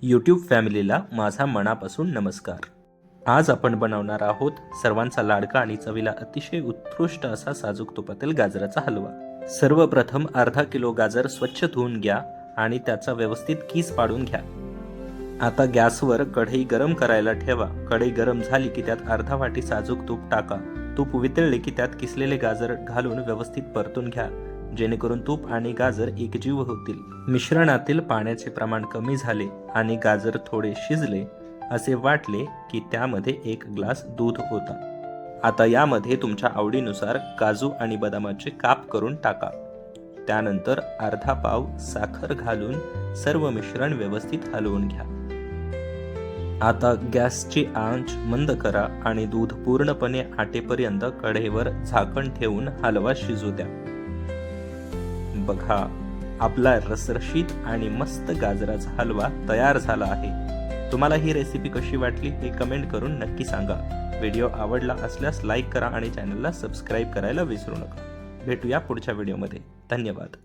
YouTube फॅमिलीला माझा मनापासून नमस्कार। आज आपण बनवणार आहोत सर्वांचा लाडका आणि चवीला अतिशय उत्कृष्ट असा साजूक तुपातील गाजराचा हलवा। सर्वप्रथम अर्धा किलो गाजर स्वच्छ धुवून घ्या आणि त्याचा व्यवस्थित कीस पाडून घ्या। आता गॅसवर कढई गरम करायला ठेवा। कढई गरम झाली की त्यात अर्धा वाटी साजूक तूप टाका। तूप वितळले की त्यात किसलेले गाजर घालून व्यवस्थित परतून घ्या, जेणेकरून तूप आणि गाजर एकजीव होतील। मिश्रणातील पाण्याचे प्रमाण कमी झाले आणि गाजर थोडे शिजले असे वाटले की त्यामध्ये 1 ग्लास दूध ओता। आता यामध्ये तुमच्या आवडीनुसार काजू आणि बदामाचे काप करून टाका। त्यानंतर अर्धा पाव साखर घालून सर्व मिश्रण व्यवस्थित हलवून घ्या। आता गॅसची आंच मंद करा आणि दूध पूर्णपणे आटेपर्यंत कढईवर झाकण ठेवून हलवा शिजू द्या। बघा, आपला रसरशीत आणि मस्त गाजराचा हलवा तयार झाला आहे। तुम्हाला ही रेसिपी कशी वाटली हे कमेंट करून नक्की सांगा। व्हिडिओ आवडला असल्यास लाईक करा आणि चॅनलला सबस्क्राईब करायला विसरू नका। भेटूया पुढच्या व्हिडिओमध्ये। धन्यवाद।